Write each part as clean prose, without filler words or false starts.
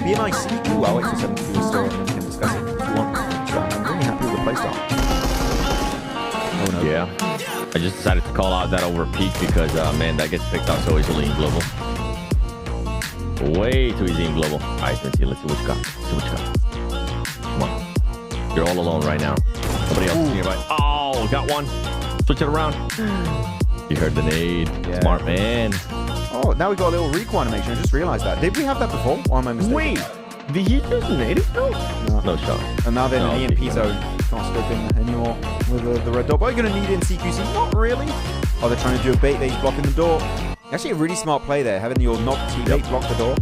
be a nice... Ooh, I'll wait till 72 is still we can discuss it if you want. I'm really happy with the playstyle. Oh, no. Yeah. I just decided to call out that over peak because, man, that gets picked out so easily in global. Way too easy in global. All right, let's see what you got. See what you got. Come on. You're all alone right now. Nobody else is nearby. Oh, got one. Switch it around. You heard the nade. Yeah. Smart man. Oh, now we got a little recoil animation. I just realized that. Did we have that before? Or am I mistaken? Wait, did he just nade it? No shot. And now they're in the EMP zone. Can't scope in anymore with the red dot. But are you going to need it in CQC? Not really. Oh, they're trying to do a bait there. He's blocking the door. Actually, a really smart play there, having your knock teammate block the door.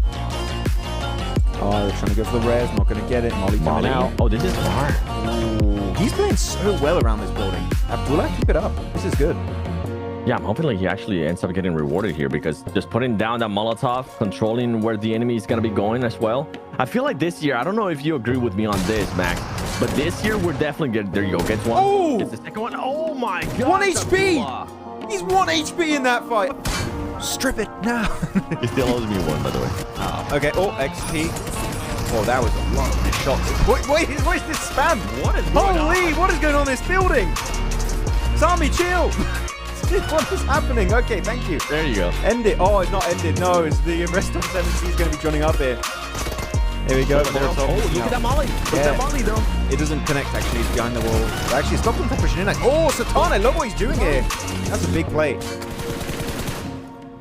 Oh, they're trying to go for the res. Not going to get it. Molly coming out. Oh, this is smart. Ooh, he's playing so well around this building. Abdullah, keep it up. This is good. Yeah, I'm hoping like he actually ends up getting rewarded here because just putting down that Molotov, controlling where the enemy is going to be going as well. I feel like this year, I don't know if you agree with me on this, Max, but this year we're definitely getting... There you go. Gets one. Oh! Gets the second one. Oh my God. 1 HP! He's 1 HP in that fight. Strip it now. He still owes me one, by the way. Okay. Oh, XP. Oh, that was a lot of shots. Wait, where's this spam? What is going on? Holy, what is going on in this building? Sami, chill. What is happening? Okay, thank you. There you go. End it. Oh, it's not ended. No, it's the rest of 7C is going to be joining up here. Here we go. Oh, look at that molly. Look at that molly, though. It doesn't connect, actually. It's behind the wall. Actually, stop them from pushing in. Oh, Satan, I love what he's doing here. That's a big play.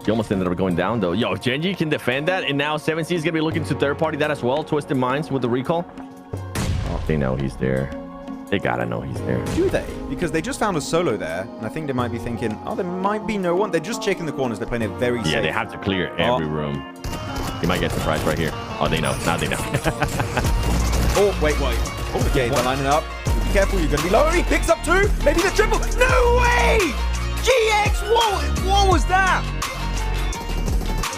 He almost ended up going down, though. Yo, if Genji can defend that, and now 7C is going to be looking to third party that as well. Twisted Minds with the recall. Oh, they know he's there. They gotta know he's there. Do they? Because they just found a solo there, and I think they might be thinking, oh, there might be no one. They're just checking the corners. They're playing it very safe. Yeah, they have to clear every room. He might get surprised right here. Oh, they know. Now they know. Oh, wait. Oh, okay, they're lining up. Be careful, you're going to be low. He picks up 2. Maybe the triple. No way! GX, what was that?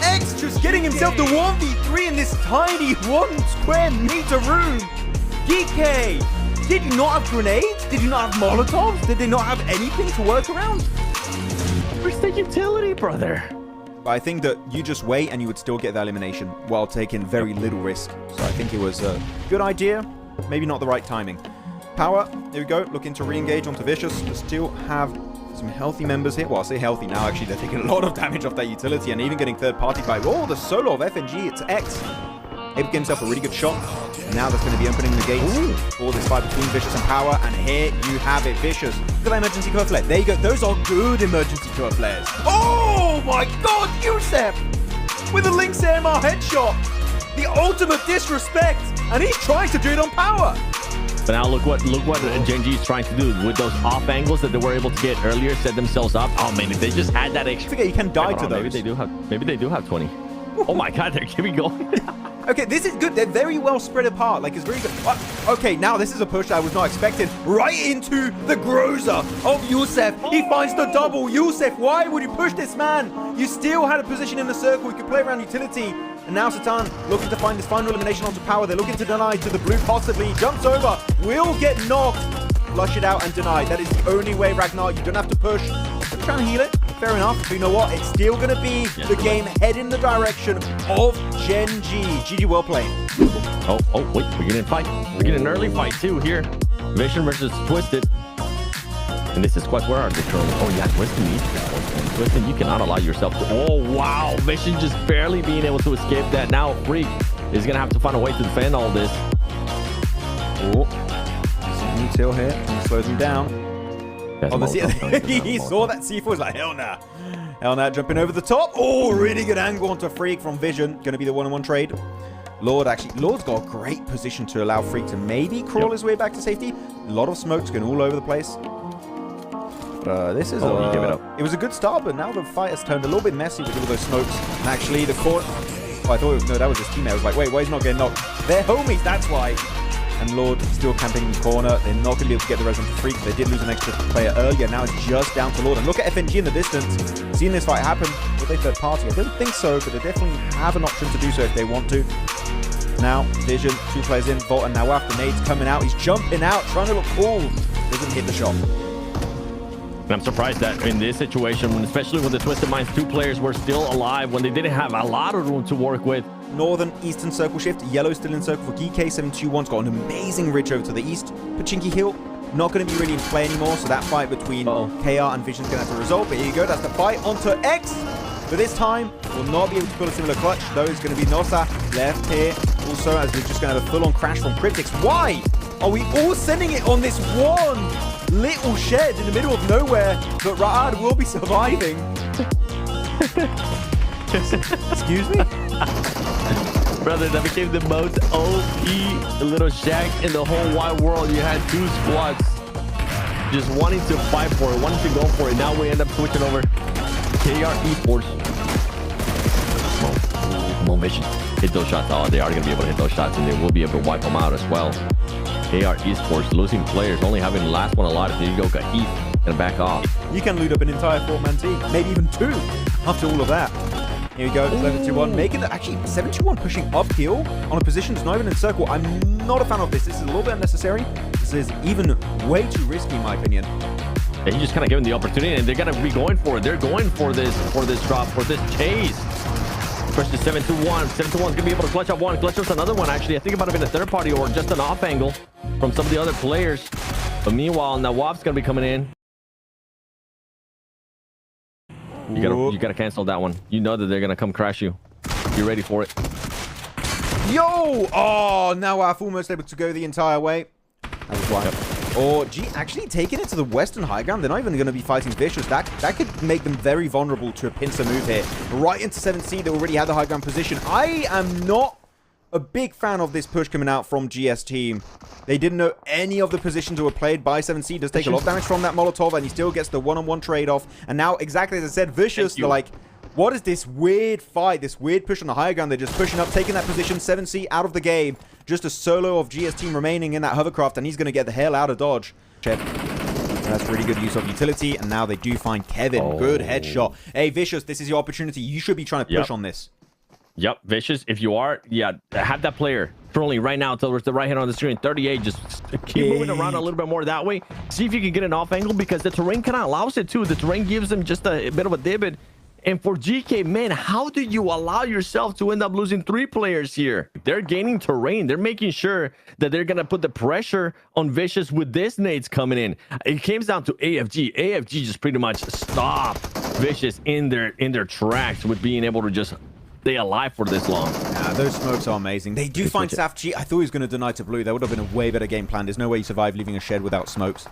X just getting himself the 1v3 in this tiny 1 square meter room. DK, did you not have grenades? Did you not have Molotovs? Did they not have anything to work around? Where's the utility, brother? But I think that you just wait and you would still get that elimination while taking very little risk. So I think it was a good idea, maybe not the right timing. Power, there we go, looking to re-engage onto Vicious. We still have some healthy members here. Well, I say healthy now, actually, they're taking a lot of damage off that utility and even getting third-party by... Oh, the solo of FNG, it's X. Able to get himself a really good shot. And now that's going to be opening the gates for this fight between Vicious and Power. And here you have it, Vicious. Look at that emergency core flare. There you go. Those are good emergency core flares. Oh my God, Yusef! With a Lynx AMR headshot. The ultimate disrespect. And he's trying to do it on Power. But now look what Genji is trying to do with those off angles that they were able to get earlier, set themselves up. Oh man, if they just had that extra... Forget you can die to those. Maybe they do have 20. Oh my God, they're keeping going. Okay, this is good. They're very well spread apart. Like, it's very good. Okay, now this is a push I was not expecting. Right into the Groza of Yusef. He finds the double. Yusef, why would you push this man? You still had a position in the circle. You could play around utility. And now Satan looking to find this final elimination onto Power. They're looking to deny to the blue possibly. He jumps over. Will get knocked. Flush it out and deny. That is the only way, Ragnar. You don't have to push. I'm trying to heal it. Fair enough. But you know what? It's still going to be the game head in the direction of Genji. GG, well played. Oh, wait. We're getting a fight. We're getting an early fight, too, here. Vision versus Twisted. And this is quite... Where are they throwing? Oh, yeah. Twisted needs to. Twisted, you cannot allow yourself to... Oh, wow. Vision just barely being able to escape that. Now, Freak is going to have to find a way to defend all this. Oh. Util here. He slows him down. He saw that C4, was like, hell nah. Hell nah, jumping over the top. Oh, really good angle onto Freak from Vision. Going to be the one-on-one trade. Lord's got a great position to allow Freak to maybe crawl his way back to safety. A lot of smokes going all over the place. This is give it up. It was a good start, but now the fight has turned a little bit messy with all those smokes. And actually, the court... Oh, I thought no, that was his teammate. I was like, wait, why he's not getting knocked? They're homies, that's why. And Lord still camping in the corner. They're not going to be able to get the res on for Freak. They did lose an extra player earlier. Now it's just down to Lord. And look at FNG in the distance. Seeing this fight happen, will they third party? I don't think so, but they definitely have an option to do so if they want to. Now, Vision, 2 players in. Volt and Nawaf, the nade's coming out. He's jumping out, trying to look cool. Doesn't hit the shot. And I'm surprised that in this situation, especially when the Twisted Minds 2 players were still alive, when they didn't have a lot of room to work with, northern eastern circle shift. Yellow still in circle for GK. 721's got an amazing ridge over to the east. Pachinki Hill not going to be really in play anymore, so that fight between KR and Vision's going to have to resolve. But here you go, that's the fight onto X. But this time, will not be able to pull a similar clutch, though it's going to be Nosa left here. Also, as we're just going to have a full-on crash from Cryptix. Why are we all sending it on this one little shed in the middle of nowhere? But Ra'ad will be surviving. Excuse me? Brother, that became the most OP little shack in the whole wide world. You had 2 squads just wanting to fight for it, wanting to go for it. Now we end up switching over KR Esports. Come on, Vision. Hit those shots. Oh, they are going to be able to hit those shots, and they will be able to wipe them out as well. KR Esports losing players, only having the last one alive. There you go, Kahith. Gonna back off. You can loot up an entire 4-man team, maybe even 2 after all of that. Here we go, 721, making the, actually 721 pushing uphill on a position that's not even in circle. I'm not a fan of this. This is a little bit unnecessary. This is even way too risky in my opinion. Yeah, he just kind of gave him the opportunity, and they're gonna be going for it. They're going for this drop, for this chase. First is 721. 721's gonna be able to clutch up one, clutch up another one. Actually, I think it might have been a third party or just an off angle from some of the other players. But meanwhile, Nawab's gonna be coming in. You gotta cancel that one. You know that they're gonna come crash you. You're ready for it. Yo! Oh, Nawaf almost able to go the entire way. That was wild. Or actually taking it to the western high ground. They're not even going to be fighting Vicious. That could make them very vulnerable to a pincer move here. Right into 7C. They already had the high ground position. I am not a big fan of this push coming out from GS team. They didn't know any of the positions that were played by 7C. Does take a lot of damage from that Molotov, and he still gets the one-on-one trade-off. And now, exactly as I said, Vicious, they're like, what is this weird fight, this weird push on the higher ground? They're just pushing up, taking that position. 7C out of the game. Just a solo of GS team remaining in that hovercraft, and he's going to get the hell out of dodge. That's really good use of utility, and now they do find Kevin. Good headshot. Hey, Vicious, this is your opportunity. You should be trying to push on this. Yep, Vicious, if you are, have that player trolling right now towards the right hand on the screen. 38, just keep moving around a little bit more that way. See if you can get an off angle, because the terrain kind of allows it too. The terrain gives them just a bit of a divot. And for GK, man, how do you allow yourself to end up losing 3 players here? They're gaining terrain. They're making sure that they're going to put the pressure on Vicious with this nades coming in. It comes down to AFG. AFG just pretty much stopped Vicious in their tracks with being able to just stay alive for this long. Those smokes are amazing. They do find Safchi. I thought he was going to deny to blue. That would have been a way better game plan. There's no way you survive leaving a shed without smokes.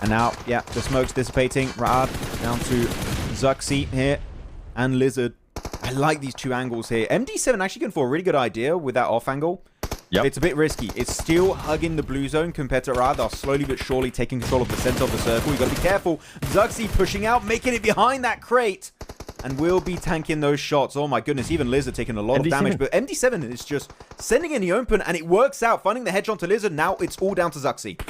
And now, yeah, the smoke's dissipating. Raad down to Zuxi here. And Lizard. I like these 2 angles here. MD7 actually going for a really good idea with that off angle. Yep. It's a bit risky. It's still hugging the blue zone compared to Rad. They're slowly but surely taking control of the center of the circle. You've got to be careful. Zuxi pushing out, making it behind that crate. And will be tanking those shots. Oh my goodness, even Lizard taking a lot of damage. But MD7 is just sending in the open, and it works out. Finding the headshot to Lizard. Now it's all down to Zuxi.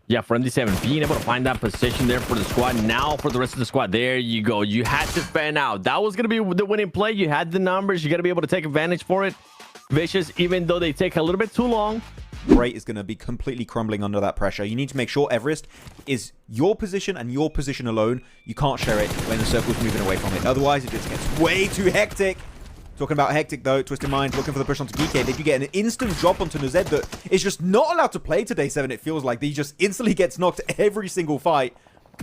Yeah, for MD7, being able to find that position there for the squad. Now for the rest of the squad, there you go. You had to fan out. That was going to be the winning play. You had the numbers. You got to be able to take advantage for it. Vicious, even though they take a little bit too long. Crate is going to be completely crumbling under that pressure. You need to make sure Everest is your position and your position alone. You can't share it when the circle's moving away from it. Otherwise, it just gets way too hectic. Talking about hectic though, Twisted Mind looking for the push onto Geekay. They do get an instant drop onto Nuzed that is just not allowed to play today 7. It feels like he just instantly gets knocked every single fight.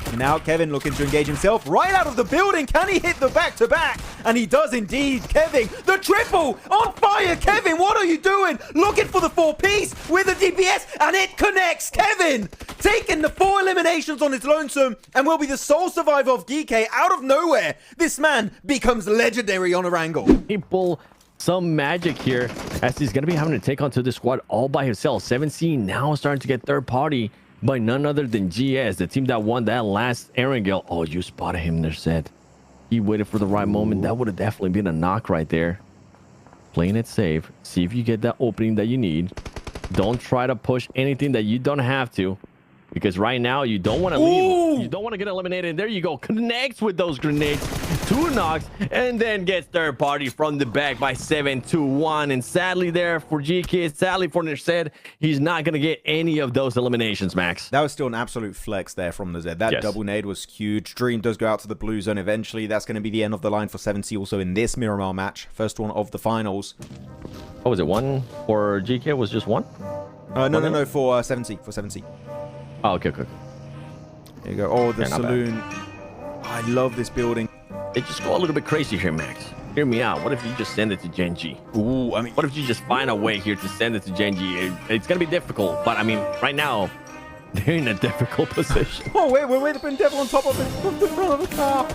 And now Kevin looking to engage himself right out of the building. Can he hit the back-to-back? And he does indeed. Kevin, the triple on fire. Kevin, what are you doing? Looking for the 4-piece with the DPS, and it connects. Kevin taking the 4 eliminations on his lonesome and will be the sole survivor of DK out of nowhere. This man becomes legendary on Erangel. He pull some magic here as he's going to be having to take onto the squad all by himself. 7C now starting to get third party by none other than GS, the team that won that last Erangel. Oh, you spotted him there, said. He waited for the right moment. That would have definitely been a knock right there. Playing it safe. See if you get that opening that you need. Don't try to push anything that you don't have to. because right now you don't want to leave. You don't want to get eliminated. There you go. Connects with those grenades. 2 knocks, and then gets third party from the back by 7-1. And sadly there for GK, sadly for Nerced, he's not going to get any of those eliminations, Max. That was still an absolute flex there from the Z. That double nade was huge. Dream does go out to the blue zone eventually. That's going to be the end of the line for 7C also in this Miramar match. First one of the finals. What was it? 1 for GK was just 1? No, for 7C. For 7C. Oh, okay. There you go. Oh, the saloon. I love this building. They just go a little bit crazy here, Max. Hear me out. What if you just send it to Genji? Ooh, I mean, what if you just find a way here to send it to Genji? It's going to be difficult, but I mean, right now, they're in a difficult position. Oh, wait, we're putting Devil on top of the front of the car.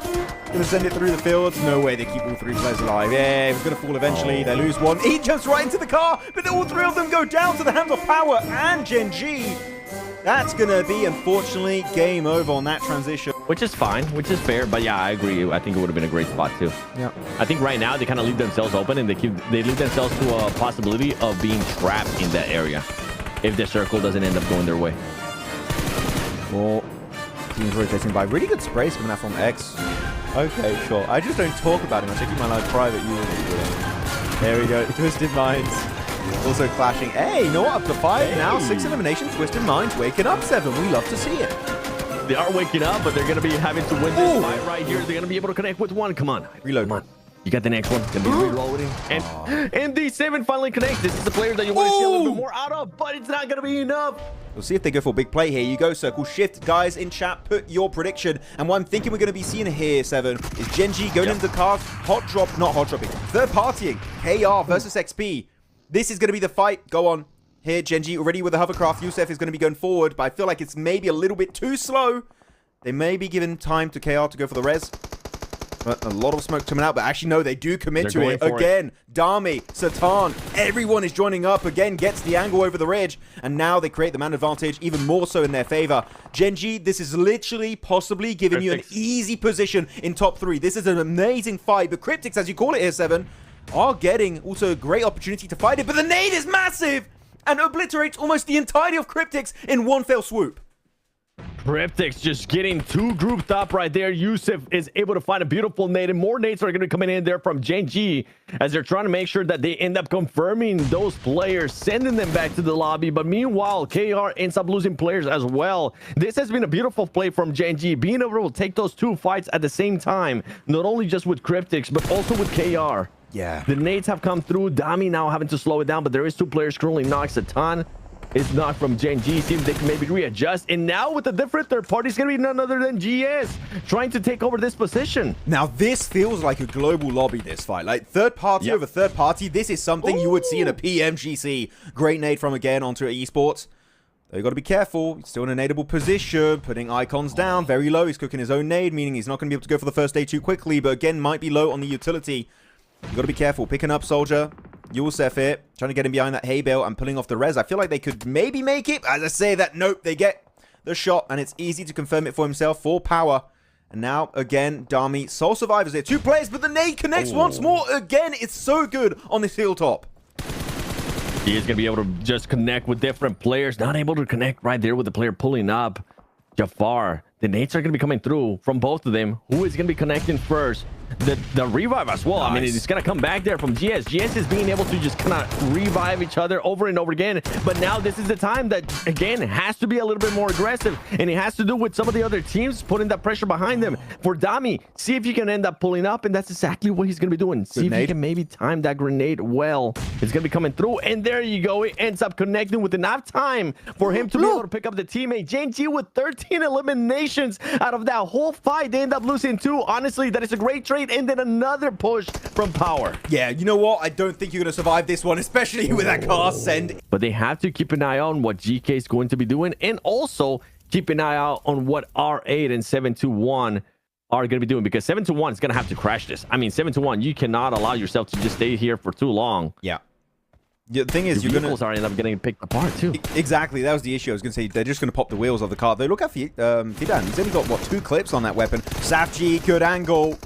Gonna send it through the fields. No way, they keep all 3 players alive. Yeah, it's gonna fall eventually. They lose 1. He jumps right into the car, but all 3 of them go down to the hands of Power and Genji. That's going to be, unfortunately, game over on that transition. Which is fine, which is fair. But yeah, I agree. I think it would have been a great spot too. Yeah. I think right now they kind of leave themselves open, and they leave themselves to a possibility of being trapped in that area if the circle doesn't end up going their way. More teams rotating by. Really good sprays coming out from X. Okay, sure. I just don't talk about him. I keep my life private. There we go. Twisted Minds. Also clashing. Hey, you know what? Up to 5 now. 6 eliminations. Twisted Minds waking up 7. We love to see it. They are waking up, but they're going to be having to win this fight right here. They're going to be able to connect with 1. Come on. Reload. Come on. You got the next one. Gonna be reloading. And the 7 finally connects. This is the player that you want to see a little bit more out of, but it's not going to be enough. We'll see if they go for a big play here. You go, Circle Shift. Guys in chat, put your prediction. And what I'm thinking we're going to be seeing here, 7, is Genji going into the cars, not hot dropping, third partying, KR versus XP. This is going to be the fight. Go on. Here, Genji already with the hovercraft. Yusef is going to be going forward, but I feel like it's maybe a little bit too slow. They may be giving time to KR to go for the res. But a lot of smoke coming out, but actually, no, they do commit to it. Again, Dami, Satan, everyone is joining up. Again, gets the angle over the ridge. And now they create the man advantage even more so in their favor. Genji, this is literally possibly giving you an easy position in top 3. This is an amazing fight. But Cryptics, as you call it here, 7, are getting also a great opportunity to fight it. But the nade is massive and obliterates almost the entirety of Cryptics in one fell swoop. Cryptics just getting 2 grouped up right there. Yusuf is able to find a beautiful nade, and more nades are going to be coming in there from Genji as they're trying to make sure that they end up confirming those players, sending them back to the lobby. But meanwhile, KR ends up losing players as well. This has been a beautiful play from Genji, being able to take those 2 fights at the same time, not only just with Cryptics, but also with KR. Yeah. The nades have come through. Dami now having to slow it down, but there is 2 players currently knocks a ton. It's not from Genji. See if they can maybe readjust. And now with a different third party, it's going to be none other than GS trying to take over this position. Now, this feels like a global lobby, this fight. Like, third party over third party. This is something you would see in a PMGC. Great nade from again onto esports. Though you got to be careful. He's still in a nadeable position. Putting icons down very low. He's cooking his own nade, meaning he's not going to be able to go for the first day too quickly. But again, might be low on the utility. You got to be careful. Picking up Soldier. Yusef here, trying to get him behind that hay bale and pulling off the res. I feel like they could maybe make it. As I say that, nope, they get the shot, and it's easy to confirm it for himself for Power. And now, again, Dami, sole survivors here. 2 players, but the nade connects once more. Again, it's so good on this hilltop. He is going to be able to just connect with different players. Not able to connect right there with the player pulling up. Jafar, the nades are going to be coming through from both of them. Who is going to be connecting first? The revive as well. Nice. I mean, it's going to come back there from GS. GS is being able to just kind of revive each other over and over again. But now this is the time that, again, has to be a little bit more aggressive. And it has to do with some of the other teams putting that pressure behind them. For Dami, see if you can end up pulling up. And that's exactly what he's going to be doing. See if he can maybe time that grenade well. It's going to be coming through. And there you go. It ends up connecting with enough time for him to be able to pick up the teammate. Genji with 13 eliminations out of that whole fight. They end up losing 2. Honestly, that is a great trade. And then another push from Power. Yeah, you know what? I don't think you're going to survive this one, especially with that car send. But they have to keep an eye on what GK is going to be doing, and also keep an eye out on what R8 and 721 are going to be doing, because 721 is going to have to crash this. I mean, 721, you cannot allow yourself to just stay here for too long. Yeah. The thing is, your vehicles are end up getting picked apart too. Exactly, that was the issue. I was going to say they're just going to pop the wheels of the car. They look at Fidan. He's only got what, 2 clips on that weapon. Safji, good angle.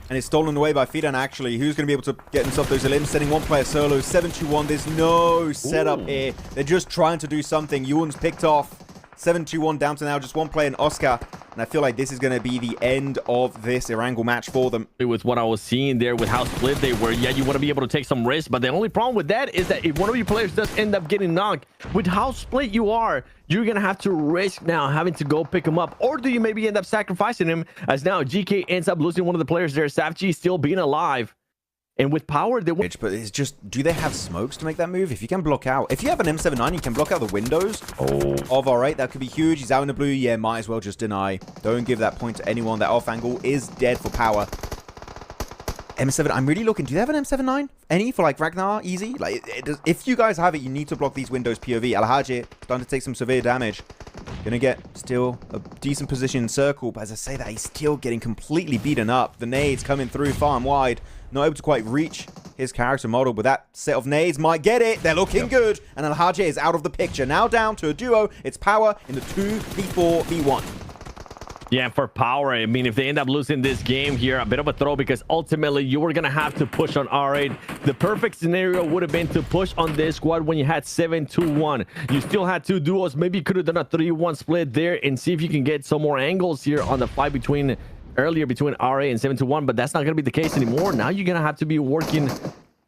And it's stolen away by Fidan, actually. Who's going to be able to get himself those elims? Sending 1 player solo. 7-2-1. There's no setup here. They're just trying to do something. Ewan's picked off. 7-2-1 down to now just one player in Oscar. And I feel like this is going to be the end of this Erangel match for them. With what I was seeing there with how split they were, yeah, you want to be able to take some risks, but the only problem with that is that if one of your players does end up getting knocked, with how split you are, you're going to have to risk now having to go pick him up. Or do you maybe end up sacrificing him, as now GK ends up losing one of the players there, SafG still being alive. And with power, they but it's just, do they have smokes to make that move? If you can block out, if you have an M79, you can block out the windows of R8. That could be huge. He's out in the blue. Yeah, might as well just deny. Don't give that point to anyone. That off angle is dead for power. M7, I'm really looking. Do they have an M79? Any for like Ragnar? Easy? Like, if you guys have it, you need to block these windows POV. Al-Haji starting to take some severe damage. Gonna get still a decent position in circle, but as I say that, he's still getting completely beaten up. The nades coming through far and wide. Not able to quite reach his character model, but that set of nades might get it. They're looking good. And Al-Haji is out of the picture. Now down to a duo. It's power in the 2v4v1. Yeah, for power, I mean, if they end up losing this game here, a bit of a throw, because ultimately you were going to have to push on R8. The perfect scenario would have been to push on this squad when you had 7-2-1. You still had two duos. Maybe you could have done a 3-1 split there and see if you can get some more angles here on the fight between earlier between R8 and 7-2-1, but that's not going to be the case anymore. Now you're going to have to be working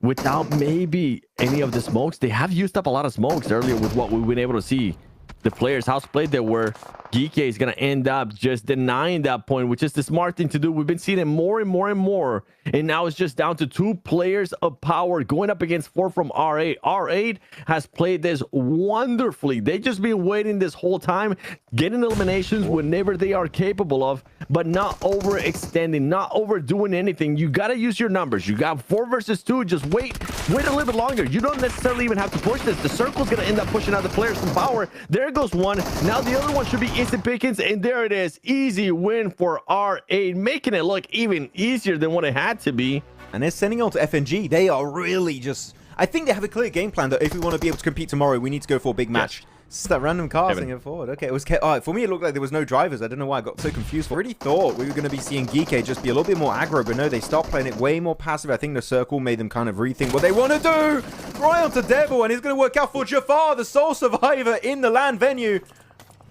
without maybe any of the smokes. They have used up a lot of smokes earlier with what we've been able to see. The players, how split they were. GK is going to end up just denying that point, which is the smart thing to do. We've been seeing it more and more and more. And now it's just down to two players of power going up against four from R8. R8 has played this wonderfully. They've just been waiting this whole time, getting eliminations whenever they are capable of, but not overextending, not overdoing anything. You got to use your numbers. You got 4 versus 2. Just wait a little bit longer. You don't necessarily even have to push this. The circle's going to end up pushing out the players from power. There goes one. Now the other one should be instant pickings, and there it is. Easy win for R8, making it look even easier than what it had to be. And they're sending on to FNG. They are really just... I think they have a clear game plan that if we want to be able to compete tomorrow, we need to go for a big match. Yes. It's that random casting it forward. Okay, it was... for me, it looked like there was no drivers. I don't know why I got so confused. I really thought we were going to be seeing Geeke just be a little bit more aggro, but no, they stopped playing it way more passive. I think the circle made them kind of rethink what they want to do. Right onto Devil, and it's going to work out for Jafar, the sole survivor in the LAN venue.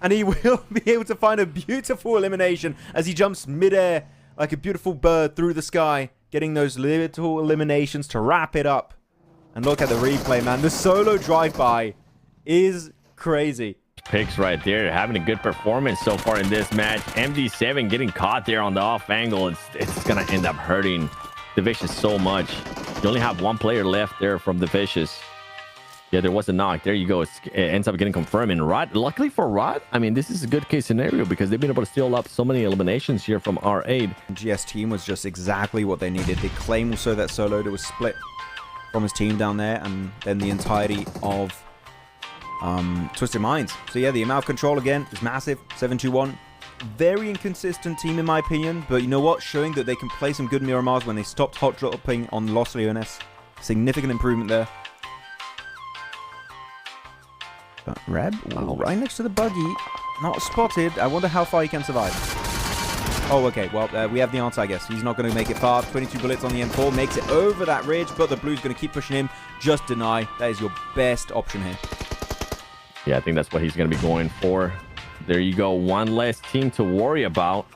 And he will be able to find a beautiful elimination as he jumps midair like a beautiful bird through the sky, getting those little eliminations to wrap it up. And look at the replay, man. The solo drive-by is crazy. Picks right there, having a good performance so far in this match. MD7 getting caught there on the off angle. It's going to end up hurting the Vicious so much. You only have one player left there from the Vicious. Yeah, there was a knock. There you go. It ends up getting confirmed. And Rod, luckily for Rod, I mean, this is a good case scenario because they've been able to steal up so many eliminations here from R8. GS team was just exactly what they needed. They claim also that Solo was split from his team down there, and then the entirety of Twisted Minds. So yeah, the amount of control again is massive. 7-2-1. Very inconsistent team in my opinion, but you know what? Showing that they can play some good Miramars when they stopped hot dropping on Los Leones. Significant improvement there. But Reb, right next to the buggy, not spotted. I wonder how far he can survive. Oh, okay. Well, we have the answer, I guess. He's not going to make it far. 22 bullets on the M4. Makes it over that ridge, but the blue's going to keep pushing him. Just deny. That is your best option here. Yeah, I think that's what he's going to be going for. There you go. One less team to worry about.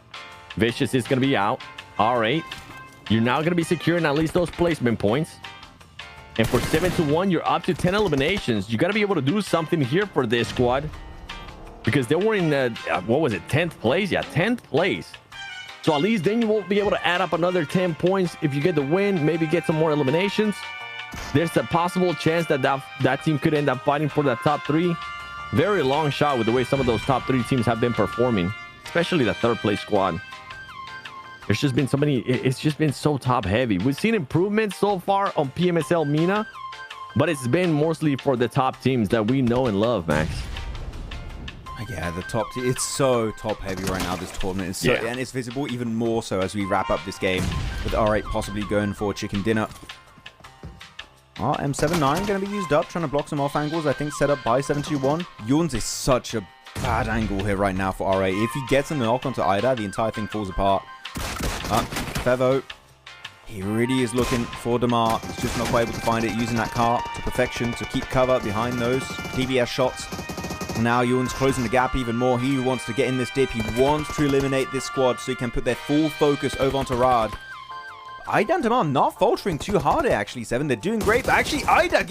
Vicious is going to be out. R8, you're now going to be securing at least those placement points. And for 7-1, you're up to 10 eliminations. You got to be able to do something here for this squad. Because they were in, what was it, 10th place? Yeah, 10th place. So at least then you won't be able to add up another 10 points. If you get the win, maybe get some more eliminations. There's a possible chance that that team could end up fighting for that top 3. Very long shot with the way some of those top 3 teams have been performing. Especially the 3rd place squad. There's just been so many, it's just been so top heavy. We've seen improvements so far on Pmsl Mena, but it's been mostly for the top teams that we know and love, Max. Yeah, the top team, it's so top heavy right now, this tournament. It's so, yeah. And it's visible even more so as we wrap up this game with R8 possibly going for chicken dinner. M79 going to be used up, trying to block some off angles, I think set up by 7-2-1. Yuns is such a bad angle here right now for R8. If he gets a knock onto Ida, the entire thing falls apart. Fevo, he really is looking for Damar. He's just not quite able to find it, using that car to perfection to keep cover behind those DBS shots. Now Ewan's closing the gap even more. He wants to get in this dip. He wants to eliminate this squad so he can put their full focus over onto Rad. Ida and Tamar not faltering too hard here, actually, Seven. They're doing great. But actually, Ida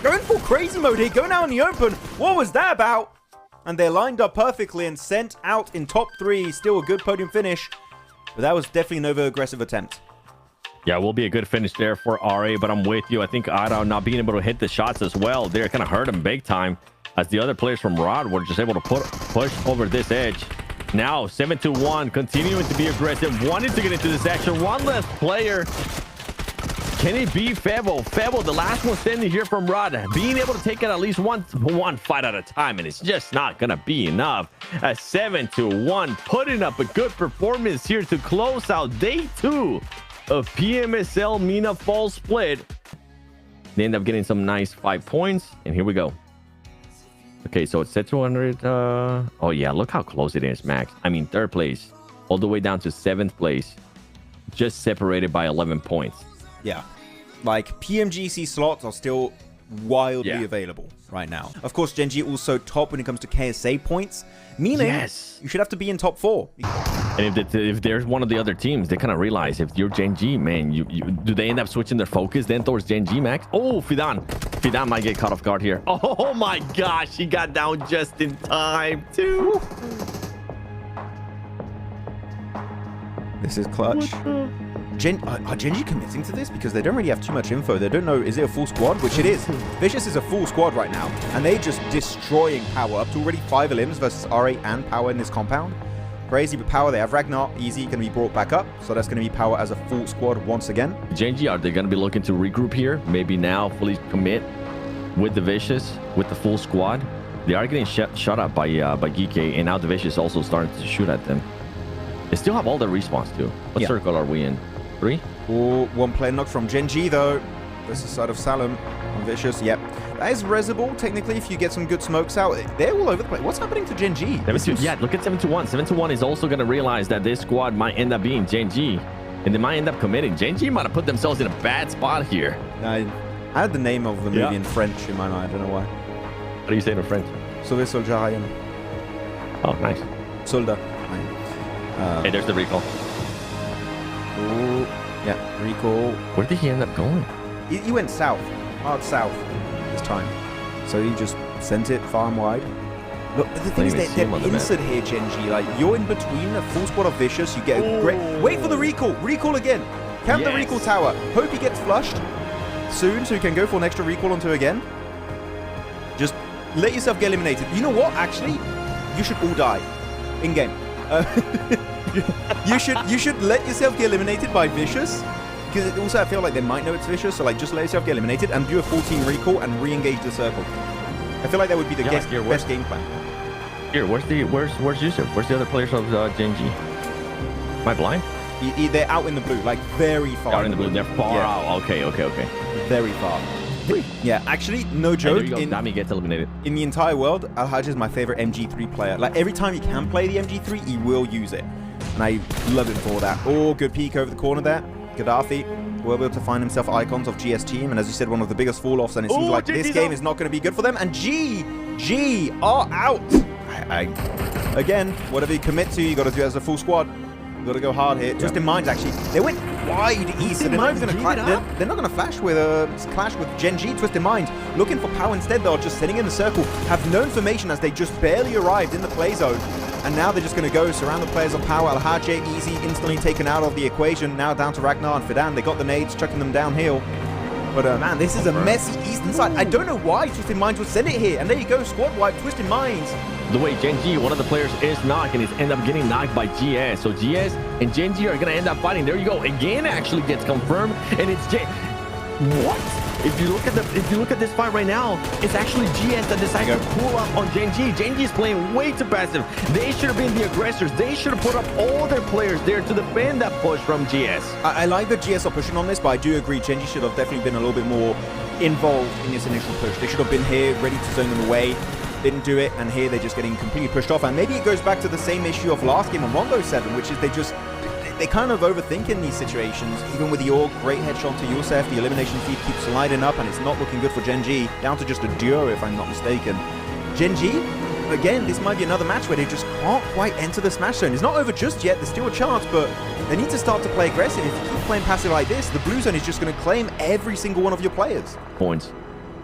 going full crazy mode here. Going out in the open. What was that about? And they're lined up perfectly and sent out in top 3. Still a good podium finish. But that was definitely an over-aggressive attempt. Yeah, will be a good finish there for RA, but I'm with you. I think Ida not being able to hit the shots as well, they're going to hurt him big time, as the other players from Rod were just able to push over this edge. Now 7-1, continuing to be aggressive, wanting to get into this action. One less player. Can it be Febo? Febo, the last one standing here from Rod, being able to take it at least one fight at a time, and it's just not gonna be enough. A 7-1, putting up a good performance here to close out day 2 of Pmsl Mena Fall Split. They end up getting some nice 5 points, and here we go. Okay, so it's set to 100. Oh yeah, look how close it is, Max. I mean, 3rd place all the way down to 7th place, just separated by 11 points. Yeah, like PMGC slots are still wildly available right now. Of course, Gen G also top when it comes to KSA points, meaning you should have to be in top 4. And if there's one of the other teams, they kind of realize if you're Gen G, man, do they end up switching their focus then towards Gen G, Max? Oh, Fidan might get caught off guard here. Oh my gosh, he got down just in time too. This is clutch. Are Gen G committing to this? Because they don't really have too much info. They don't know, is it a full squad? Which it is. Vicious is a full squad right now. And they just destroying Power up to already 5 elims versus R8 and Power in this compound. Crazy, but Power, they have Ragnar, easy, going to be brought back up. So that's going to be Power as a full squad once again. Gen G, are they going to be looking to regroup here? Maybe now fully commit with the Vicious, with the full squad. They are getting shot up by Geeky, and now the Vicious also starting to shoot at them. They still have all their respawns too. What circle are we in? 3? Oh, 1 player knocked from Gen G though. This is side of Salem. Vicious, yep. That is Resable, technically, if you get some good smokes out. They're all over the place. What's happening to Gen G? Yeah, look at 7-1. 7-1 is also going to realize that this squad might end up being Gen G, and they might end up committing. Gen G might have put themselves in a bad spot here. I had the name of the movie in French in my mind. I don't know why. What do you say in French? Sauver Soldat Ryan. Oh, nice. Soldat. Hey, there's the recall. Ooh, yeah, recall. Where did he end up going? He went south, hard south this time. So he just sent it far and wide. Look, the thing is, they're inside here, Gen G. Like, you're in between a full squad of Vicious. You get a great... Wait for the recall. Recall again. Camp the recall tower. Hope he gets flushed soon so you can go for an extra recall onto again. Just let yourself get eliminated. You know what? Actually, you should all die in-game. You should let yourself get eliminated by Vicious, because also I feel like they might know it's Vicious, so like just let yourself get eliminated and do a 14 recall and re-engage the circle. I feel like that would be the best game plan. Here, where's Yusuf? Where's the other players of Gen G? Am I blind? They're out in the blue, like very far. Out in the blue, they're far out. Okay. Very far. Yeah, actually, no joke. Nami gets eliminated. In the entire world, Al-Hajj is my favorite MG3 player. Like, every time he can play the MG3, he will use it. And I love him for that. Oh, good peek over the corner there. Gaddafi will be able to find himself icons of GS team. And as you said, one of the biggest fall-offs. And it seems like this game is not going to be good for them. And G are out. Again, whatever you commit to, you got to do it as a full squad. Got to go hard here. Twisted Minds, actually, they went wide east. So they're not going to they're not going to clash with Gen G. Twisted Minds looking for Power instead. They're just sitting in the circle, have no information as they just barely arrived in the play zone, and now they're just going to go surround the players on Power. Al-Hajj easy, instantly taken out of the equation. Now down to Ragnar and Fidan. They got the nades, chucking them downhill. But man, this is a messy eastern side. I don't know why Twisted Minds would send it here. And there you go, squad wipe, Twisted Minds. The way Gen G, one of the players is knocked, and he's end up getting knocked by GS. So GS and Gen G are going to end up fighting. There you go. Again, actually gets confirmed, and it's What? If you look at this fight right now, it's actually GS that decides to pull up on Gen G. Gen G is playing way too passive. They should have been the aggressors. They should have put up all their players there to defend that push from GS. I like that GS are pushing on this, but I do agree Gen G should have definitely been a little bit more involved in this initial push. They should have been here, ready to zone them away. Didn't do it, and here they're just getting completely pushed off. And maybe it goes back to the same issue of last game on Rondo 7, which is they kind of overthink in these situations. Even with your great headshot to Yusef, the elimination feed keeps sliding up, and it's not looking good for Gen G. Down to just a duo, if I'm not mistaken. Gen G, again, this might be another match where they just can't quite enter the smash zone. It's not over just yet. There's still a chance, but they need to start to play aggressive. If you keep playing passive like this, the blue zone is just going to claim every single one of your players. Points.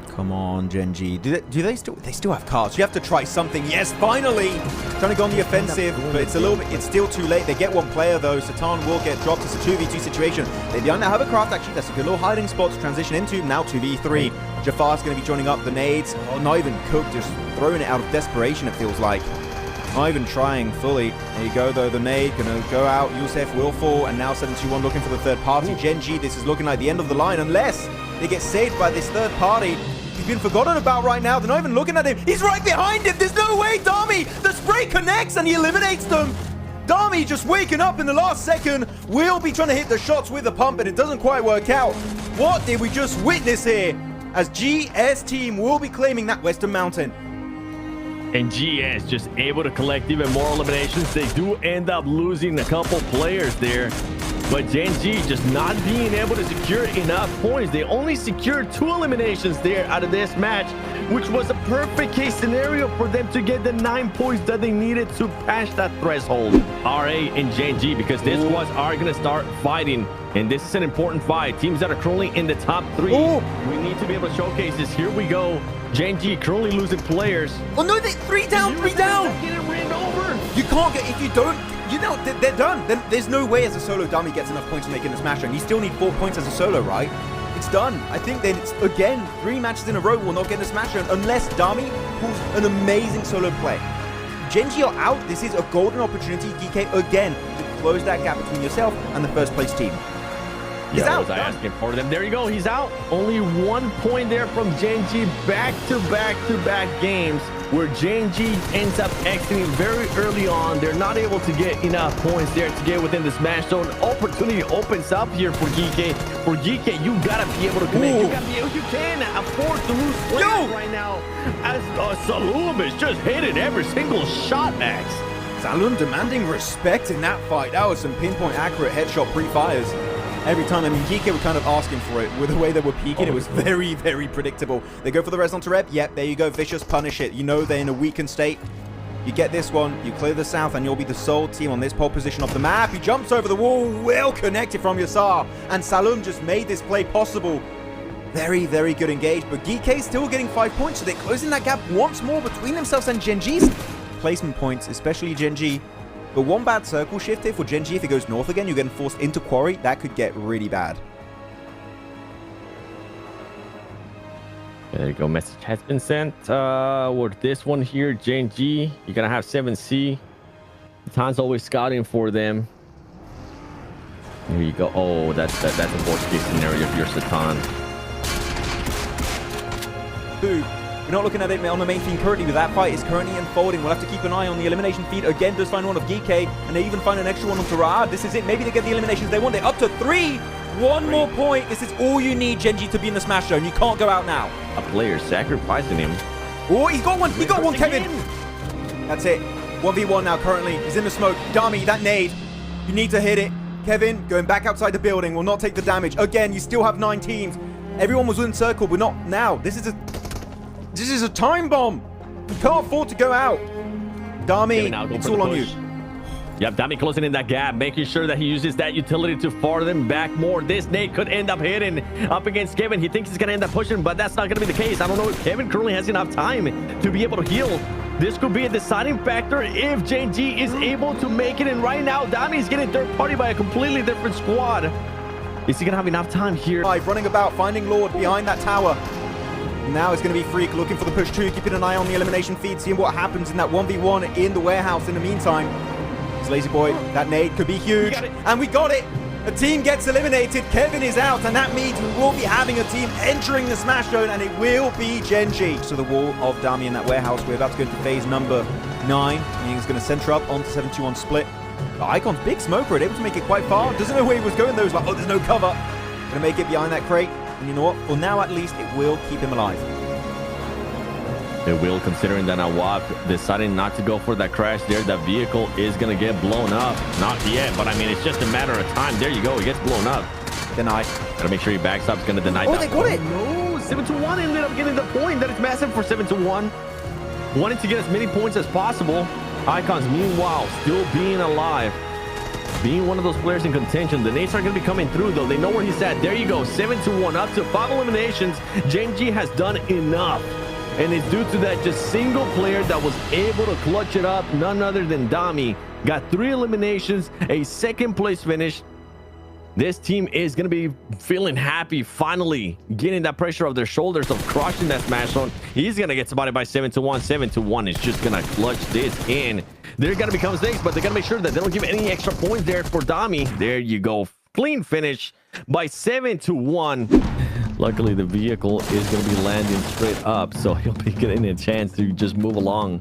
Come on, Gen G. Do they still have cards? You have to try something. Yes, finally! Trying to go on the offensive, but it's still too late. They get one player though. Satan will get dropped. It's a 2v2 situation. They're behind that hovercraft actually. That's a good little hiding spot to transition into. Now 2v3. Jafar's going to be joining up the nades. Oh, not even cooked, just throwing it out of desperation, it feels like. Not even trying fully. There you go though, the nade gonna go out. Yusef will fall, and now 7-2-1 looking for the third party. Gen G, this is looking like the end of the line unless they get saved by this third party. He's been forgotten about right now. They're not even looking at him. He's right behind him. There's no way, Dami. The spray connects and he eliminates them. Dami just waking up in the last second. Will be trying to hit the shots with the pump, and it doesn't quite work out. What did we just witness here? As GS team will be claiming that Western Mountain. And GS just able to collect even more eliminations. They do end up losing a couple players there. But Gen G just not being able to secure enough points. They only secured 2 eliminations there out of this match, which was a perfect case scenario for them to get the 9 points that they needed to pass that threshold. RA and Gen G, because these squads are going to start fighting. And this is an important fight. Teams that are currently in the top 3. We need to be able to showcase this. Here we go. Gen G currently losing players. Oh no, they 3 down, 3 down. Getting ran over. You can't get, if you don't, you know, they're done. Then there's no way as a solo Dami gets enough points to make it in the smash zone. You still need 4 points as a solo, right? It's done. I think then it's, again, 3 matches in a row will not get in the smash zone unless Dami pulls an amazing solo play. Gen G are out. This is a golden opportunity, DK, again, to close that gap between yourself and the first place team. He's out. Was I asking for them? There you go. He's out. Only 1 point there from Gen G. Back-to-back games where Gen G ends up exiting very early on. They're not able to get enough points there to get within the smash zone. Opportunity opens up here for GK. For GK, you gotta be able to connect. You can't afford to lose players right now. As Salum is just hitting every single shot, Max. Salum demanding respect in that fight. That was some pinpoint accurate headshot pre-fires. Every time, I mean, GK were kind of asking for it with the way they were peeking. It was very, very predictable. They go for the res onto rep. Yep, there you go. Vicious, punish it. You know they're in a weakened state. You get this one. You clear the south, and you'll be the sole team on this pole position of the map. He jumps over the wall. Well connected from Yassar. And Salum just made this play possible. Very, very good engage. But GK still getting 5 points, so they're closing that gap once more between themselves and Gen G's placement points, especially Gen G. But one bad circle shift here for Gen G, if it goes north again, you're getting forced into quarry. That could get really bad. There you go. Message has been sent. With this one here, Gen G, you're going to have 7C. Tan's always scouting for them. Here you go. Oh, that's a worst case scenario if you're Satan. Who? We're not looking at it on the main feed currently, but that fight is currently unfolding. We'll have to keep an eye on the elimination feed. Again, does find one of GK, and they even find an extra one on Tarad. This is it. Maybe they get the eliminations they want. They're up to 3. One more point. This is all you need, Gen G, to be in the smash zone. You can't go out now. A player sacrificing him. Oh, he's got one. He got one, Kevin. That's it. 1v1 now currently. He's in the smoke. Dami, that nade. You need to hit it. Kevin, going back outside the building, will not take the damage. Again, you still have 9 teams. Everyone was in circle, but not now. This is a time bomb. You can't afford to go out. Dami, it's all on you. Yep, Dami closing in that gap, making sure that he uses that utility to far them back more. This nade could end up hitting up against Kevin. He thinks he's going to end up pushing, but that's not going to be the case. I don't know if Kevin currently has enough time to be able to heal. This could be a deciding factor if Gen G is able to make it. And right now, Dami is getting third party by a completely different squad. Is he going to have enough time here? Running about, finding Lord behind that tower. Now it's going to be Freak looking for the push 2, keeping an eye on the elimination feed, seeing what happens in that 1v1 in the warehouse in the meantime. It's Lazy Boy, that nade could be huge, and we got it! A team gets eliminated, Kevin is out, and that means we will be having a team entering the smash zone, and it will be Gen G. To the wall of Dami in that warehouse, we're about to go into phase number 9, and he's going to center up onto 7-2-1 split. The Icon's big smoker, able to make it quite far, doesn't know where he was going though, he's like, oh, there's no cover. Going to make it behind that crate. And you know what? For now, at least, it will keep him alive. It will, considering that Nawab deciding not to go for that crash there. That vehicle is going to get blown up. Not yet, but I mean, it's just a matter of time. There you go. He gets blown up. Denied. Got to make sure he backs up. He's going to deny that. Oh, they got it. No, 7-1 ended up getting the point. That is massive for 7-1. wanting to get as many points as possible. Icons, meanwhile, still being alive, being one of those players in contention. The nades are going to be coming through, though. They know where he's at. There you go. 7-1, up to 5 eliminations. Gen.G has done enough. And it's due to that just single player that was able to clutch it up. None other than Dami. Got 3 eliminations, a second place finish. This team is going to be feeling happy, finally getting that pressure off their shoulders of crushing that smash zone. He's going to get somebody by 7-1. 7-1 is just going to clutch this in. They're going to become mistakes, but they're going to make sure that they don't give any extra points there for Dami. There you go. Clean finish by 7-1. Luckily, the vehicle is going to be landing straight up, so he'll be getting a chance to just move along.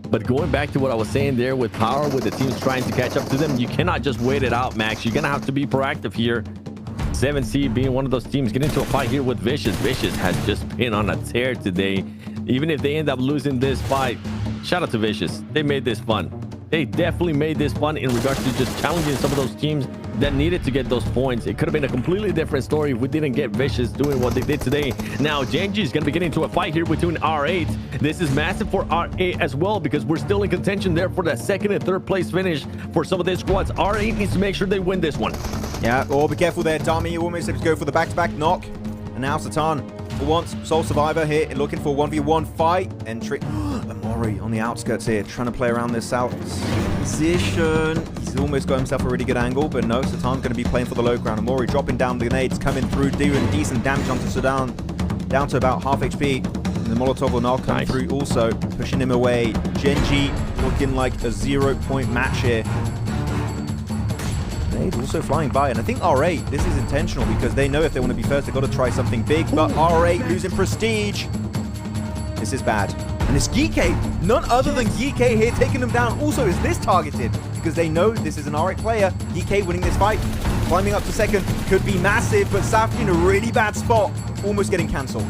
But going back to what I was saying there with Power, with the teams trying to catch up to them, you cannot just wait it out, Max. You're going to have to be proactive here. 7C being one of those teams getting into a fight here with Vicious. Vicious has just been on a tear today. Even if they end up losing this fight, shout out to Vicious. They made this fun. They definitely made this fun in regards to just challenging some of those teams that needed to get those points. It could have been a completely different story if we didn't get Vicious doing what they did today. Now, Gen.G is going to be getting into a fight here between R8. This is massive for R8 as well, because we're still in contention there for that second and third place finish for some of their squads. R8 needs to make sure they win this one. Yeah, oh, be careful there, Dami. You almost have to go for the back-to-back knock. And now Satan, for once, sole survivor here, looking for a 1v1 fight. Entry. Amori on the outskirts here, trying to play around this south position. He's almost got himself a really good angle, but no, Satan's going to be playing for the low ground. Amori dropping down the nades, coming through, doing decent damage onto Sudan, down to about half HP. And the Molotov will now come through also, pushing him away. Gen.G looking like a 0-point match here. Nade also flying by, and I think R8, this is intentional because they know if they want to be first, they've got to try something big, but R8 losing prestige. This is bad. And it's GK, none other than GK here taking them down. Also, is this targeted? Because they know this is an R8 player. GK winning this fight, climbing up to second, could be massive, but Safety in a really bad spot, almost getting cancelled.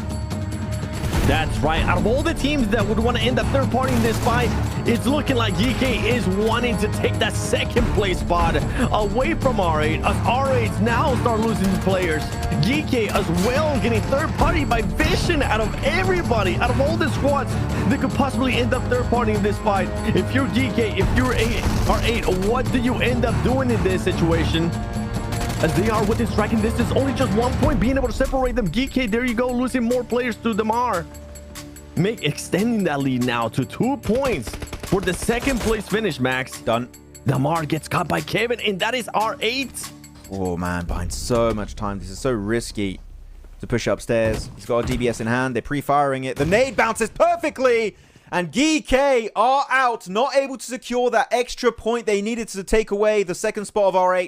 That's right. Out of all the teams that would want to end up third party in this fight, it's looking like GK is wanting to take that second place spot away from R8, as R8 now start losing players. GK as well getting third party by Vision. Out of everybody, out of all the squads that could possibly end up third party in this fight, if you're GK, if you're R8, what do you end up doing in this situation? As they are within striking distance, only just 1 point being able to separate them. GK, there you go, losing more players to Damar. Extending that lead now to 2 points for the second place finish, Max. Done. Damar gets caught by Kevin, and that is R8. Oh man, behind so much time. This is so risky to push upstairs. He's got a DBS in hand. They're pre-firing it. The nade bounces perfectly. And GK are out, not able to secure that extra point they needed to take away the second spot of R8.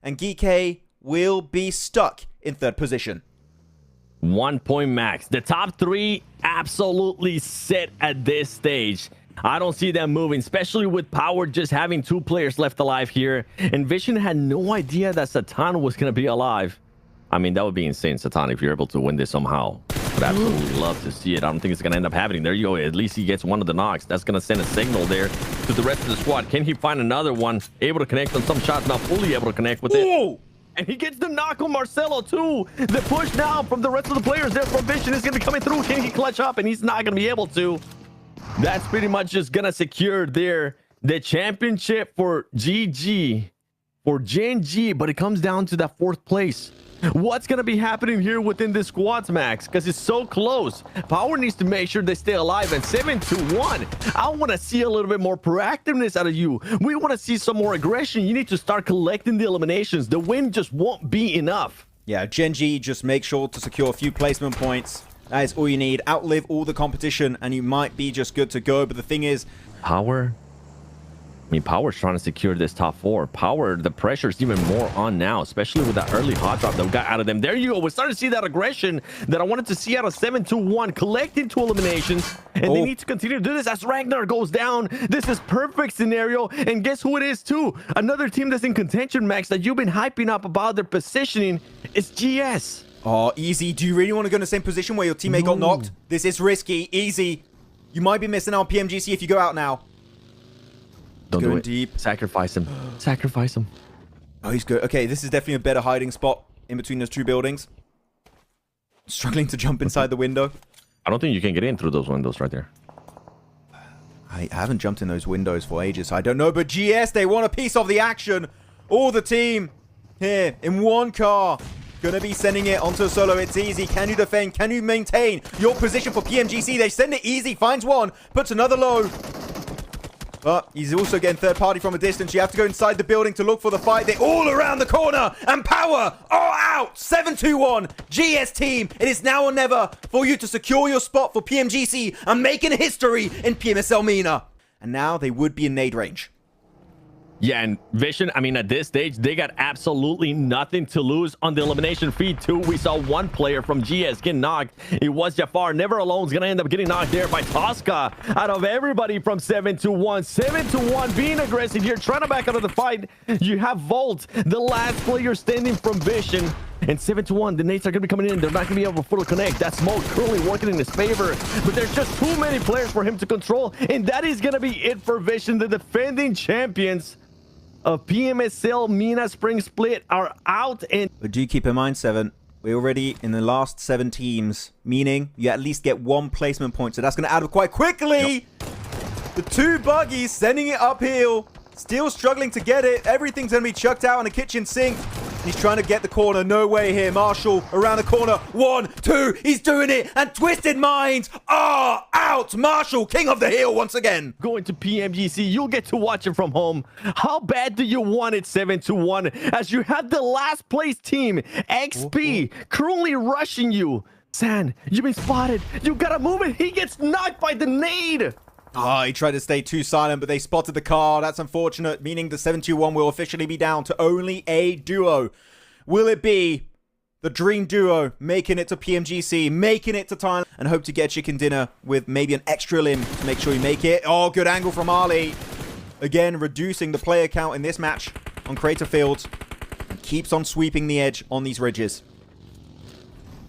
And GK will be stuck in third position. 1 point, Max. The top 3 absolutely set at this stage. I don't see them moving, especially with Power just having 2 players left alive here. And Vision had no idea that Satan was going to be alive. I mean, that would be insane, Satan, if you're able to win this somehow. Would absolutely love to see it. I don't think it's going to end up happening. There you go. At least he gets one of the knocks. That's going to send a signal there to the rest of the squad. Can he find another one? Able to connect on some shots, not fully able to connect with it. And he gets the knock on Marcelo too. The push now from the rest of the players there from Vision is going to be coming through. Can he clutch up? And he's not going to be able to. That's pretty much just going to secure there the championship for GG, for Gen.G, but it comes down to that 4th place. What's going to be happening here within the squads, Max? Because it's so close. Power needs to make sure they stay alive. And 7-1. I want to see a little bit more proactiveness out of you. We want to see some more aggression. You need to start collecting the eliminations. The win just won't be enough. Yeah, Gen.G, just make sure to secure a few placement points. That is all you need. Outlive all the competition, and you might be just good to go. But the thing is, Power... I mean, Power's trying to secure this top 4. Power, the pressure's even more on now, especially with that early hot drop that we got out of them. There you go. We're starting to see that aggression that I wanted to see out of 7-1, collecting 2 eliminations. And they need to continue to do this as Ragnar goes down. This is perfect scenario. And guess who it is too? Another team that's in contention, Max, that you've been hyping up about their positioning. It's GS. Oh, easy. Do you really want to go in the same position where your teammate got knocked? This is risky. Easy. You might be missing out on PMGC if you go out now. Don't do it. Deep. Sacrifice him. Sacrifice him. Oh, he's good. Okay, this is definitely a better hiding spot in between those 2 buildings. struggling to jump inside the window. I don't think you can get in through those windows right there. I haven't jumped in those windows for ages, so I don't know. But GS, they want a piece of the action. All the team here in one car. Gonna be sending it onto solo. It's easy. Can you defend? Can you maintain your position for PMGC? They send it easy. Finds one. Puts another low. But he's also getting third party from a distance. You have to go inside the building to look for the fight. They're all around the corner. And power are out. 7-2-1. GS team. It is now or never for you to secure your spot for PMGC and making history in Pmsl Mena. And now they would be in nade range. Yeah, and Vision, I mean, at this stage, they got absolutely nothing to lose on the elimination feed, too. We saw one player from GS get knocked. It was Jafar. Never Alone is going to end up getting knocked there by Tosca. Out of everybody from 7-1. 7-1 being aggressive here, trying to back out of the fight. You have Volt, the last player standing from Vision. And 7-1, the nades are going to be coming in. They're not going to be able to fully connect. That smoke currently working in his favor. But there's just too many players for him to control. And that is going to be it for Vision, the defending champions of Pmsl Mena Spring Split are out. And but do keep in mind, 7, we're already in the last 7 teams, meaning you at least get 1 placement point, so that's going to add up quite quickly. The 2 buggies sending it uphill, still struggling to get it. Everything's going to be chucked out on a kitchen sink. He's trying to get the corner. No way here. Marshall around the corner. 1, 2. He's doing it. And Twisted Minds are out. Marshall, king of the hill once again. Going to PMGC. You'll get to watch it from home. How bad do you want it 7-1 as you have the last place team, XP, currently rushing you? San, you've been spotted. You gotta move it. He gets knocked by the nade. Oh, he tried to stay too silent, but they spotted the car. That's unfortunate, meaning the 7-2-1 will officially be down to only a duo. Will it be the dream duo making it to PMGC, making it to Thailand, and hope to get chicken dinner with maybe an extra limb to make sure you make it? Oh, good angle from Ali. Again, reducing the player count in this match on Crater Fields. And keeps on sweeping the edge on these ridges.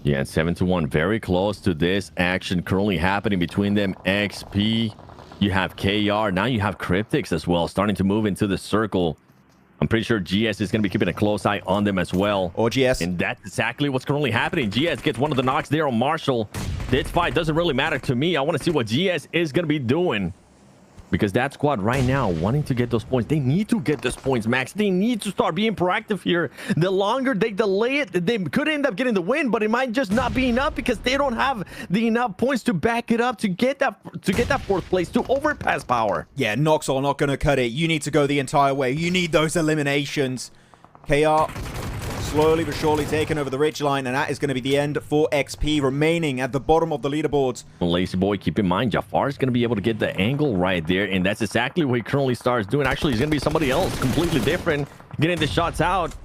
Yeah, 7-1, very close to this action currently happening between them. XP. You have KR. Now you have Cryptics as well, starting to move into the circle. I'm pretty sure GS is going to be keeping a close eye on them as well. Or GS. And that's exactly what's currently happening. GS gets one of the knocks there on Marshall. This fight doesn't really matter to me. I want to see what GS is going to be doing. Because that squad right now wanting to get those points. They need to get those points, Max. They need to start being proactive here. The longer they delay it, they could end up getting the win, but it might just not be enough because they don't have the enough points to back it up to get that 4th place, to overpass power. Yeah, Noxol not going to cut it. You need to go the entire way. You need those eliminations. KR slowly but surely taking over the ridge line, and that is going to be the end for XP, remaining at the bottom of the leaderboards. Well, Lazy Boy, keep in mind, Jafar is going to be able to get the angle right there, and that's exactly what he currently starts doing. Actually, he's going to be somebody else, completely different, getting the shots out.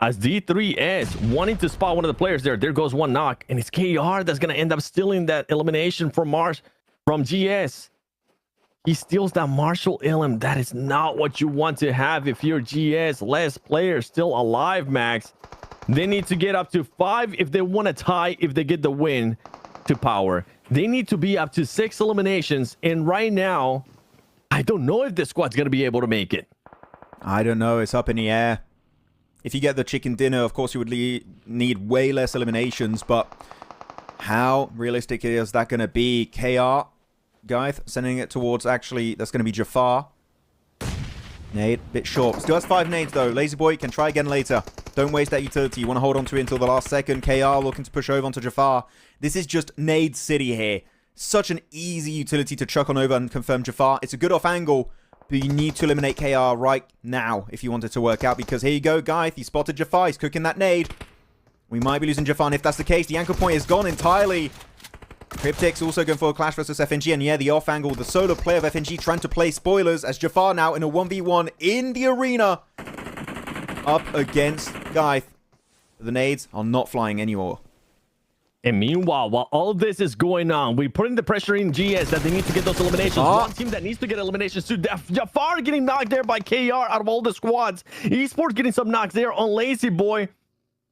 As D3S wanting to spot one of the players there. There goes one knock, and it's KR that's going to end up stealing that elimination from GS. He steals that Marshall Ilum. That is not what you want to have if you're GS. Less players still alive, Max. They need to get up to 5 if they want to tie, if they get the win to power. They need to be up to 6 eliminations. And right now, I don't know if this squad's going to be able to make it. I don't know. It's up in the air. If you get the chicken dinner, of course, you would need way less eliminations. But how realistic is that going to be? KR, Gaith sending it towards, actually, that's going to be Jafar. Nade, bit short. Still has 5 nades, though. Lazy Boy can try again later. Don't waste that utility. You want to hold on to it until the last second. KR looking to push over onto Jafar. This is just nade city here. Such an easy utility to chuck on over and confirm Jafar. It's a good off angle, but you need to eliminate KR right now if you want it to work out. Because here you go, Gaith. He spotted Jafar. He's cooking that nade. We might be losing Jafar, and if that's the case, the anchor point is gone entirely. Cryptics also going for a clash versus FNG, and yeah, the off angle, the solo play of FNG trying to play spoilers as Jafar now in a 1v1 in the arena up against Gaith. The nades are not flying anymore. And meanwhile, while all of this is going on, we're putting the pressure in GS that they need to get those eliminations. One team that needs to get eliminations too. Jafar getting knocked there by KR out of all the squads. Esports getting some knocks there on Lazy Boy.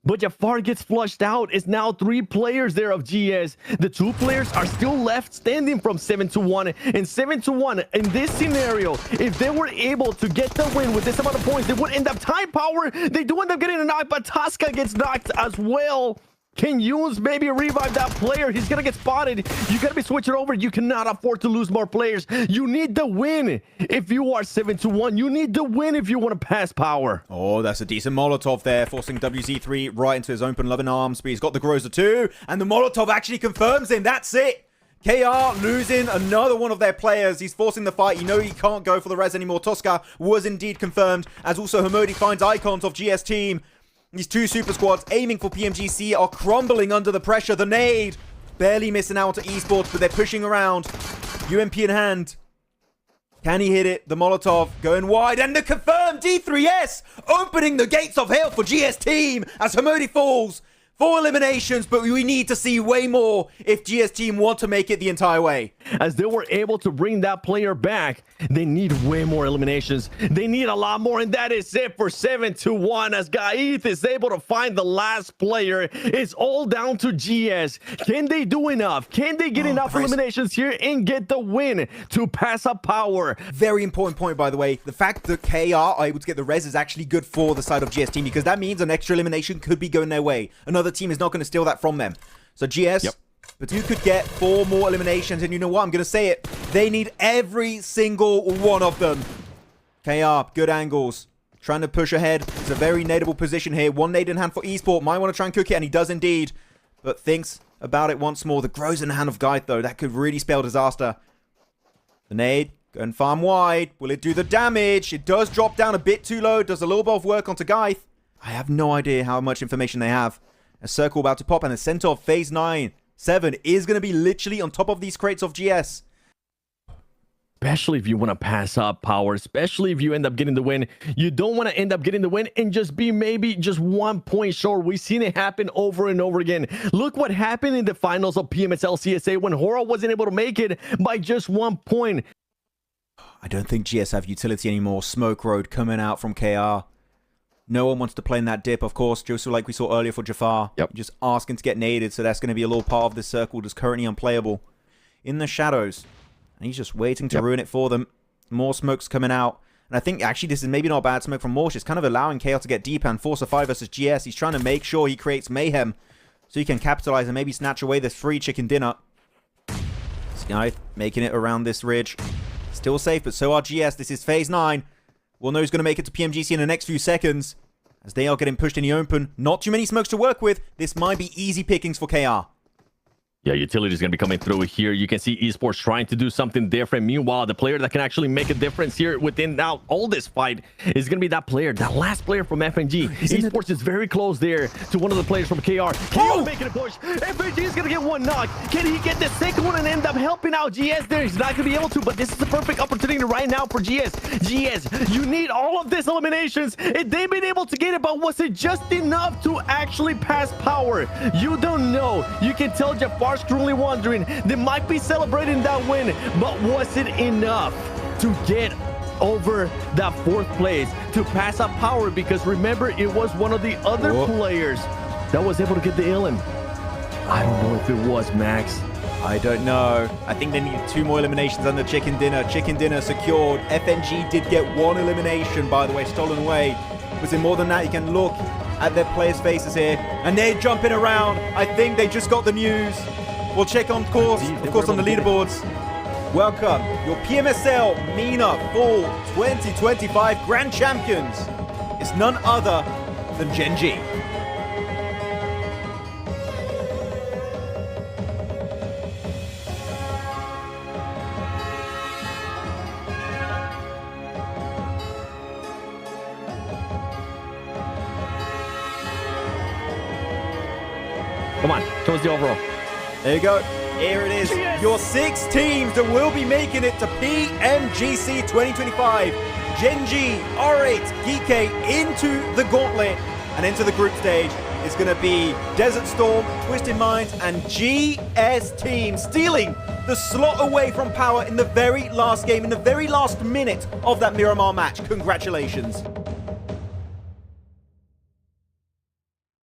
But Jafar gets flushed out. It's now 3 players there of GS. The 2 players are still left standing from 7-1. And 7-1 in this scenario, if they were able to get the win with this amount of points, they would end up time power. They do end up getting a knock, but Tosca gets knocked as well. can use maybe revive that player. He's gonna get spotted. You gotta be switching over. You cannot afford to lose more players. You need the win if you are 7-1. You need the win if you want to pass power. Oh, that's a decent Molotov there, forcing WZ3 right into his open loving arms. But he's got the Groza too, and the Molotov actually confirms him. That's it. KR losing another one of their players. He's forcing the fight. You know he can't go for the res anymore. Tosca was indeed confirmed, as also Hamodi finds icons of GS team. These two super squads aiming for PMGC are crumbling under the pressure. The nade barely missing out to esports, but they're pushing around. UMP in hand. Can he hit it? The Molotov going wide, and the confirmed D3S opening the gates of hell for GS team as Hamodi falls. 4 eliminations, but we need to see way more if GS team want to make it the entire way. As they were able to bring that player back, they need way more eliminations. They need a lot more, and that is it for 7-1 as Gaith is able to find the last player. It's all down to GS. Can they do enough? Can they get enough eliminations here and get the win to pass up power? Very important point, by the way. The fact that KR are able to get the res is actually good for the side of GS team, because that means an extra elimination could be going their way. Another team is not going to steal that from them. So GS, but you could get 4 more eliminations, and you know what? I'm going to say it. They need every single one of them. KR, good angles. Trying to push ahead. It's a very nadeable position here. One nade in hand for Esport. Might want to try and cook it, and he does indeed. But thinks about it once more. The Grows in the hand of Guide, though. That could really spell disaster. The nade going farm wide. Will it do the damage? It does drop down a bit too low. Does a little bit of work onto Guide. I have no idea how much information they have. A circle about to pop, and the center of phase 9-7 is going to be literally on top of these crates of GS. Especially if you want to pass up power, especially if you end up getting the win. You don't want to end up getting the win and just be maybe just 1 point short. We've seen it happen over and over again. Look what happened in the finals of Pmsl CSA when Hora wasn't able to make it by just 1 point. I don't think GS have utility anymore. Smoke Road coming out from KR. No one wants to play in that dip, of course, just like we saw earlier for Jafar. Just asking to get naded, so that's going to be a little part of this circle that's currently unplayable. In the shadows. And he's just waiting to ruin it for them. More smokes coming out. And I think, actually, this is maybe not a bad smoke from Morsh. It's kind of allowing KR to get deep and force a 5 versus GS. He's trying to make sure he creates mayhem so he can capitalize and maybe snatch away this free chicken dinner. Sky making it around this ridge. Still safe, but so are GS. This is phase 9. We'll know who's going to make it to PMGC in the next few seconds, as they are getting pushed in the open. Not too many smokes to work with. This might be easy pickings for KR. Yeah, utility is going to be coming through here. You can see Esports trying to do something different. Meanwhile, the player that can actually make a difference here within now all this fight is going to be that player, that last player from FNG. Esports is very close there to one of the players from KR. KR making a push. FNG is going to get one knock. Can he get the second one and end up helping out GS there? He's not going to be able to, but this is the perfect opportunity right now for GS. GS, you need all of these eliminations. And they've been able to get it, but was it just enough to actually pass power? You don't know. You can tell Jafar truly wondering. They might be celebrating that win, but was it enough to get over that 4th place, to pass up power? Because remember, it was one of the other players that was able to get the elim. I don't know if it was, Max. I don't know. I think they need 2 more eliminations under Chicken Dinner. Chicken Dinner secured. FNG did get 1 elimination, by the way, stolen away. Was it more than that? You can look at their players' faces here, and they're jumping around. I think they just got the news. We'll check on course, of course, on the leaderboards. Welcome, your Pmsl Mena Fall 2025 Grand Champions. It's none other than Gen G. Come on, show us the overall. There you go. Here it is. Yes. Your 6 teams that will be making it to PMGC 2025. Gen G, R8, DK into the gauntlet and into the group stage. It's going to be Desert Storm, Twisted Minds, and GS team stealing the slot away from Power in the very last game, in the very last minute of that Miramar match. Congratulations.